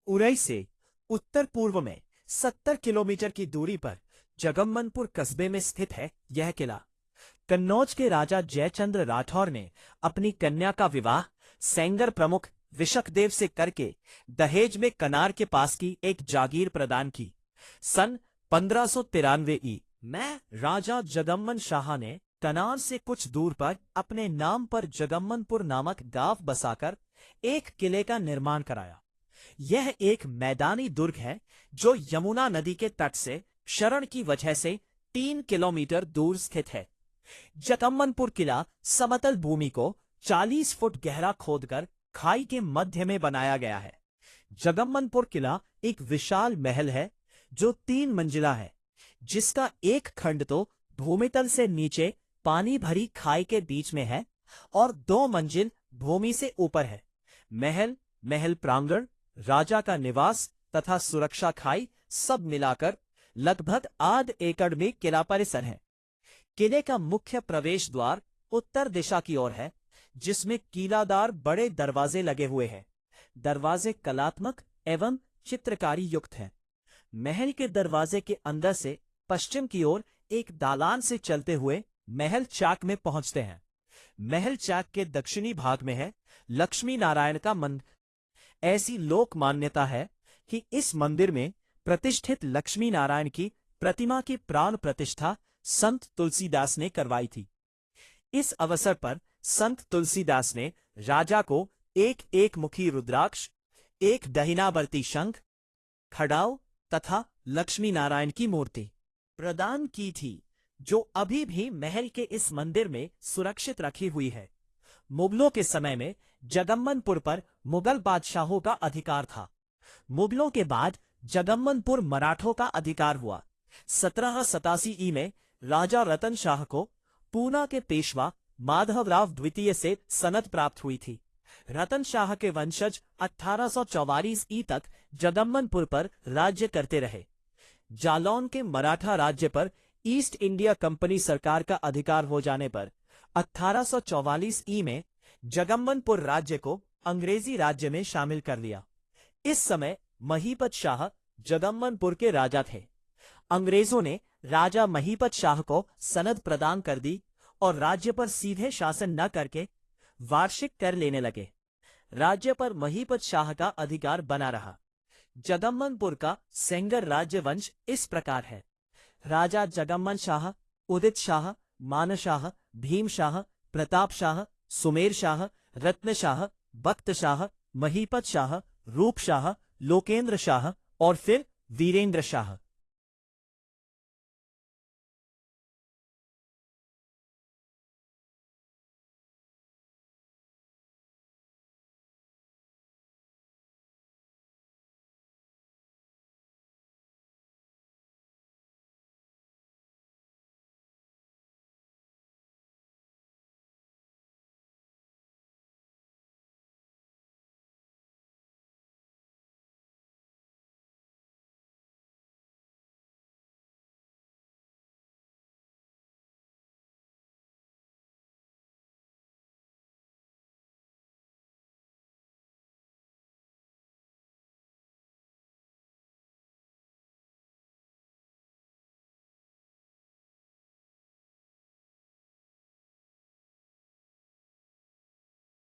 उरई से उत्तर पूर्व में 70 किलोमीटर की दूरी पर जगम्मनपुर कस्बे में स्थित है यह किला। कन्नौज के राजा जयचंद्र राठौर ने अपनी कन्या का विवाह सेंगर प्रमुख विशकदेव से करके दहेज में कनार के पास की एक जागीर प्रदान की। सन 1593 में राजा जगम्मन शाह ने कनार से कुछ दूर पर अपने नाम पर जगम्मनपुर नामक गांव बसाकर एक किले का निर्माण कराया। यह एक मैदानी दुर्ग है जो यमुना नदी के तट से शरण की वजह से 3 किलोमीटर दूर स्थित है। जगम्मनपुर किला समतल भूमि को 40 फुट गहरा खोदकर खाई के मध्य में बनाया गया है। जगम्मनपुर किला एक विशाल महल है जो 3 मंजिला है, जिसका एक खंड तो भूमितल से नीचे पानी भरी खाई के बीच में है और 2 मंजिल भूमि से ऊपर है। महल प्रांगण, राजा का निवास तथा सुरक्षा खाई सब मिलाकर लगभग आध एकड़ में किला परिसर है। किले का मुख्य प्रवेश द्वार उत्तर दिशा की ओर है, जिसमें कीलादार बड़े दरवाजे लगे हुए हैं। दरवाजे कलात्मक एवं चित्रकारी युक्त हैं। महल के दरवाजे के अंदर से पश्चिम की ओर एक दालान से चलते हुए महल चाक में पहुंचते हैं। महल चाक के दक्षिणी भाग में है लक्ष्मी नारायण का मंदिर। ऐसी लोक मान्यता है कि इस मंदिर में प्रतिष्ठित लक्ष्मी नारायण की प्रतिमा की प्राण प्रतिष्ठा संत तुलसीदास ने करवाई थी। इस अवसर पर संत तुलसीदास ने राजा को एक मुखी रुद्राक्ष, एक दहिनावर्ती शंख, खड़ाऊ तथा लक्ष्मी नारायण की मूर्ति प्रदान की थी, जो अभी भी महल के इस मंदिर में सुरक्षित रखी हुई है। मुगलों के समय में जगम्मनपुर पर मुगल बादशाहों का अधिकार था। मुगलों के बाद जगम्मनपुर मराठों का अधिकार हुआ। 1787 में राजा रतन शाह को पूना के पेशवा माधवराव द्वितीय से सनद प्राप्त हुई थी। रतन शाह के वंशज 1844 तक जगम्मनपुर पर राज्य करते रहे। जालौन के मराठा राज्य पर ईस्ट इंडिया कंपनी सरकार का अधिकार हो जाने पर 1844 में जगम्मनपुर राज्य को अंग्रेजी राज्य में शामिल कर लिया। इस समय महीपत शाह जगम्मनपुर के राजा थे। अंग्रेजों ने राजा महीपत शाह को सनद प्रदान कर दी और राज्य पर सीधे शासन न करके वार्षिक कर लेने लगे। राज्य पर महीपत शाह का अधिकार बना रहा। जगम्मनपुर का सेंगर राज्य वंश इस प्रकार है: राजा जगम्मन शाह, उदित शाह, मान शाह, भीम शाह, प्रताप शाह, सुमेर शाह, रत्न शाह, बख्त शाह, महीपत शाह, रूप शाह, लोकेंद्र शाह और फिर वीरेंद्र शाह।